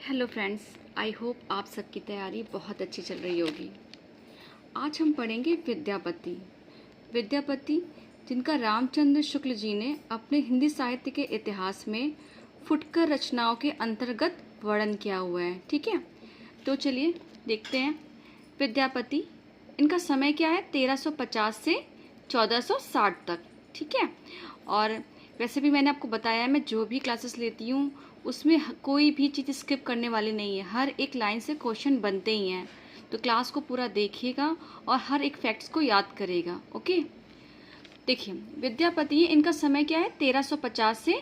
Hello friends, I hope आप सबकी तैयारी बहुत अच्छी चल रही होगी। आज हम पढ़ेंगे विद्यापति। विद्यापति जिनका रामचंद्र शुक्ल जी ने अपने हिंदी साहित्य के इतिहास में फुटकर रचनाओं के अंतर्गत वर्णन किया हुआ है। ठीक है, तो चलिए देखते हैं। विद्यापति, इनका समय क्या है? 1350 से 1460 तक। ठीक है, और वैसे भी मैंने आपको बताया है, मैं जो भी क्लासेस लेती हूँ उसमें कोई भी चीज़ स्किप करने वाली नहीं है। हर एक लाइन से क्वेश्चन बनते ही हैं, तो क्लास को पूरा देखिएगा और हर एक फैक्ट्स को याद करेगा। ओके, देखिए विद्यापति, इनका समय क्या है? 1350 से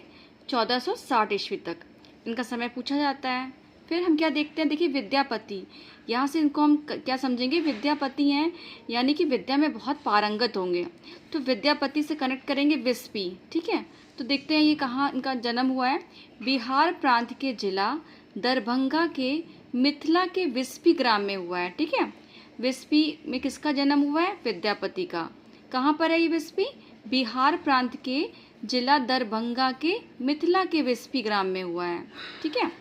1460 ईस्वी तक इनका समय पूछा जाता है। फिर हम क्या देखते हैं? देखिए विद्यापति, यहाँ से इनको हम क्या समझेंगे? विद्यापति हैं यानी कि विद्या में बहुत पारंगत होंगे, तो विद्यापति से कनेक्ट करेंगे विस्पी। ठीक है, तो देखते हैं ये कहाँ इनका जन्म हुआ है। बिहार प्रांत के जिला दरभंगा के मिथिला के विस्पी ग्राम में हुआ है। ठीक है, विस्पी में किसका जन्म हुआ है? विद्यापति का। कहाँ पर है ये विस्पी? बिहार प्रांत के जिला दरभंगा के मिथिला के विस्पी ग्राम में हुआ है। ठीक है,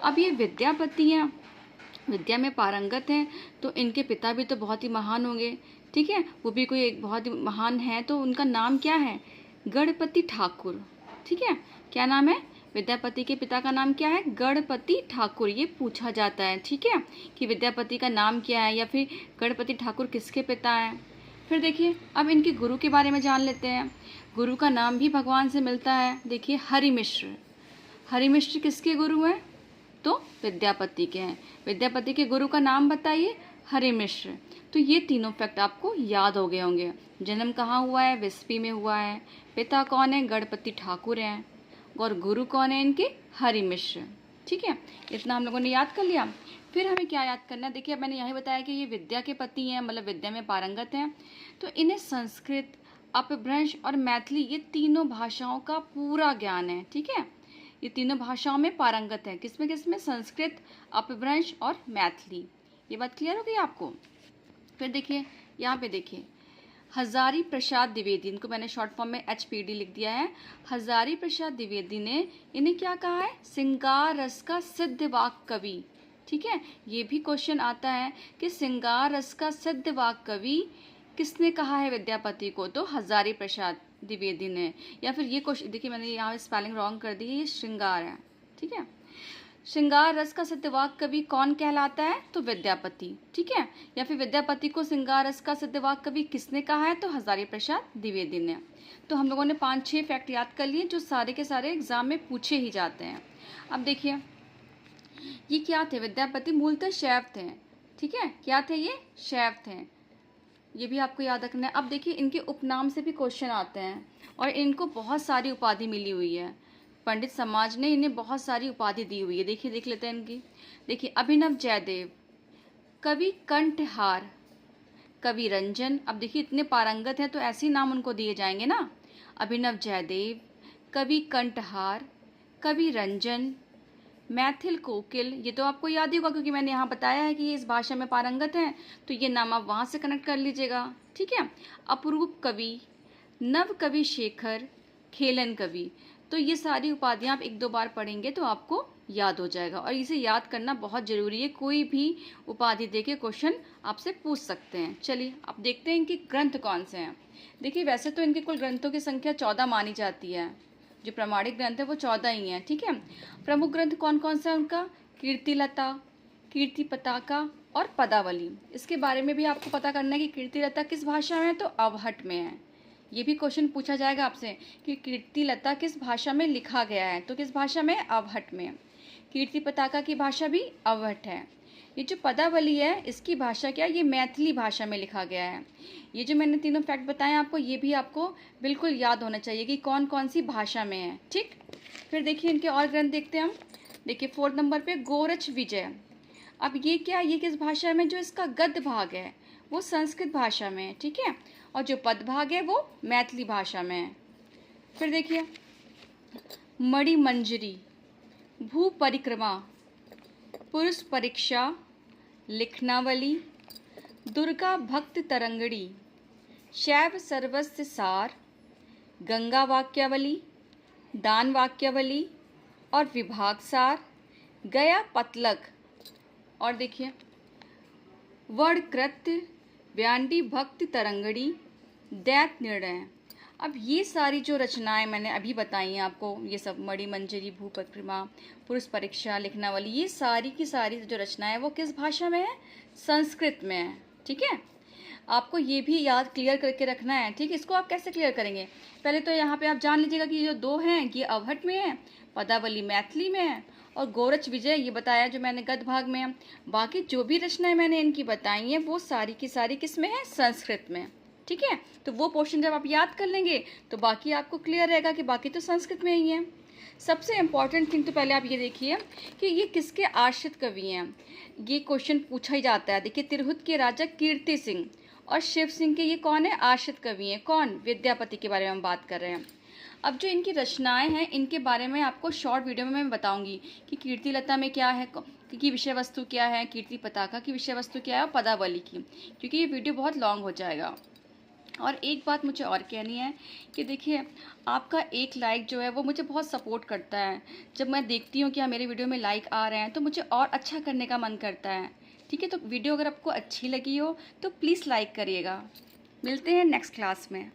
अब ये विद्यापति हैं, विद्या में पारंगत हैं, तो इनके पिता भी तो बहुत ही महान होंगे। ठीक है, वो भी कोई एक बहुत ही महान है, तो उनका नाम क्या है? गणपति ठाकुर। ठीक है, क्या नाम है? विद्यापति के पिता का नाम क्या है? गणपति ठाकुर। ये पूछा जाता है, ठीक है, कि विद्यापति का नाम क्या है या फिर गणपति ठाकुर किसके पिता हैं। फिर देखिए, अब इनके गुरु के बारे में जान लेते हैं। गुरु का नाम भी भगवान से मिलता है। देखिए हरिमिश्र। हरिमिश्र किसके गुरु हैं? तो विद्यापति के हैं। विद्यापति के गुरु का नाम बताइए? हरिमिश्र। तो ये तीनों फैक्ट आपको याद हो गए होंगे। जन्म कहाँ हुआ है? विस्पी में हुआ है। पिता कौन है? गणपति ठाकुर हैं। और गुरु कौन है इनके? हरिमिश्र। ठीक है, इतना हम लोगों ने याद कर लिया। फिर हमें क्या याद करना है? देखिए, अब मैंने यही बताया कि ये विद्या के पति हैं, मतलब विद्या में पारंगत हैं, तो इन्हें संस्कृत, अपभ्रंश और मैथिली, ये तीनों भाषाओं का पूरा ज्ञान है। ठीक है, ये तीनों भाषाओं में पारंगत है। किसमें किसमें? संस्कृत, अपभ्रंश और मैथिली। ये बात क्लियर हो गई आपको? फिर देखिए, यहाँ पे देखिए हजारी प्रसाद द्विवेदी, इनको मैंने शॉर्ट फॉर्म में HPD लिख दिया है। हजारी प्रसाद द्विवेदी ने इन्हें क्या कहा है? श्रृंगार रस का सिद्ध वाक कवि। ठीक है, ये भी क्वेश्चन आता है कि श्रृंगार रस का सिद्ध वाक कवि किसने कहा है विद्यापति को? तो हजारी प्रसाद द्विवेदी ने। या फिर ये क्वेश्चन देखिए, मैंने यहाँ स्पेलिंग रॉन्ग कर दी है, ये श्रृंगार है। ठीक है, श्रृंगार रस का सिद्धवाक कवि कौन कहलाता है? तो विद्यापति। ठीक है, या फिर विद्यापति को श्रृंगार रस का सिद्धवाक कवि किसने कहा है? तो हजारी प्रसाद द्विवेदी ने। तो हम लोगों ने 5-6 फैक्ट याद कर लिए जो सारे के सारे एग्जाम में पूछे ही जाते हैं। अब देखिए, ये क्या थे? विद्यापति मूलतः शैव थे। ठीक है, क्या थे ये? शैव थे। ये भी आपको याद रखना है। अब देखिए, इनके उपनाम से भी क्वेश्चन आते हैं और इनको बहुत सारी उपाधि मिली हुई है। पंडित समाज ने इन्हें बहुत सारी उपाधि दी हुई है। देखिए, देख लेते हैं इनकी। देखिए, अभिनव जयदेव, कवि कंठहार, कवि रंजन। अब देखिए, इतने पारंगत हैं तो ऐसे ही नाम उनको दिए जाएंगे ना। अभिनव जयदेव, कवि कंठहार, कवि रंजन, मैथिल कोकिल। ये तो आपको याद ही होगा क्योंकि मैंने यहाँ बताया है कि ये इस भाषा में पारंगत हैं, तो ये नाम आप वहाँ से कनेक्ट कर लीजिएगा। ठीक है, अपरूप कवि, नव कवि शेखर, खेलन कवि। तो ये सारी उपाधियाँ आप 1-2 बार पढ़ेंगे तो आपको याद हो जाएगा, और इसे याद करना बहुत जरूरी है। कोई भी उपाधि देके क्वेश्चन आपसे पूछ सकते हैं। चलिए अब देखते हैं इनके ग्रंथ कौन से हैं। देखिए, वैसे तो इनके कुल ग्रंथों की संख्या 14 मानी जाती है। जो प्रमाणिक ग्रंथ है वो 14 ही हैं। ठीक है, प्रमुख ग्रंथ कौन कौन सा है उनका? कीर्तिलता, कीर्ति पताका और पदावली। इसके बारे में भी आपको पता करना है कि कीर्तिलता किस भाषा में है? तो अवहट में है। ये भी क्वेश्चन पूछा जाएगा आपसे कि कीर्तिलता किस भाषा में लिखा गया है? तो किस भाषा में? अवहट में। कीर्ति पताका की भाषा भी अवहट है। ये जो पदावली है, इसकी भाषा क्या? ये मैथिली भाषा में लिखा गया है। ये जो मैंने तीनों फैक्ट बताए आपको, ये भी आपको बिल्कुल याद होना चाहिए कि कौन कौन सी भाषा में है। ठीक, फिर देखिए इनके और ग्रंथ देखते हैं हम। देखिए 4 नंबर पे गोरच विजय। अब ये क्या? ये किस भाषा में? जो इसका गद्य भाग है वो संस्कृत भाषा में है। ठीक है, और जो पद भाग है वो मैथिली भाषा में है। फिर देखिए मणिमंजरी, भू परिक्रमा, पुरुष परीक्षा, लिखनावली, दुर्गा भक्त तरंगड़ी, शैव सर्वस्व सार, गंगा वाक्यावली, दान वाक्यावली और विभाग सार, गया पतलक, और देखिए वर्ण कृत्य, व्यांडी भक्ति तरंगड़ी, दैत निर्णय। अब ये सारी जो रचनाएं मैंने अभी बताई हैं आपको, ये सब मणि मंजरी, भूपरिक्रमा, पुरुष परीक्षा, लिखनावली, ये सारी की सारी जो रचनाएं हैं वो किस भाषा में है? संस्कृत में है। ठीक है, आपको ये भी याद क्लियर करके रखना है। ठीक है, इसको आप कैसे क्लियर करेंगे? पहले तो यहाँ पे आप जान लीजिएगा कि ये जो दो हैं ये अवहट में है, पदावली मैथिली में है, और गोरच विजय ये बताया जो मैंने गद्य भाग में है। बाकी जो भी रचनाएं मैंने इनकी बताई हैं वो सारी की सारी किस में है? संस्कृत में। ठीक है, तो वो पोर्शन जब आप याद कर लेंगे तो बाकी आपको क्लियर रहेगा कि बाकी तो संस्कृत में ही है। सबसे इम्पॉर्टेंट थिंग तो पहले आप ये देखिए कि ये किसके आश्रित कवि हैं। ये क्वेश्चन पूछा ही जाता है। देखिए, तिरहुत के राजा कीर्ति सिंह और शिव सिंह के ये कौन है? आश्रित कवि हैं। कौन? विद्यापति के बारे में हम बात कर रहे हैं। अब जो इनकी रचनाएं हैं इनके बारे में आपको शॉर्ट वीडियो में मैं बताऊंगी कि कीर्ति लता में क्या है, की विषय वस्तु क्या है, कीर्ति पताका की विषय वस्तु क्या है, और पदावली की, क्योंकि ये वीडियो बहुत लॉन्ग हो जाएगा। और एक बात मुझे और कहनी है कि देखिए, आपका एक लाइक जो है वो मुझे बहुत सपोर्ट करता है। जब मैं देखती हूँ कि हाँ मेरे वीडियो में लाइक आ रहे हैं तो मुझे और अच्छा करने का मन करता है। ठीक है, तो वीडियो अगर आपको अच्छी लगी हो तो प्लीज़ लाइक करिएगा। मिलते हैं नेक्स्ट क्लास में।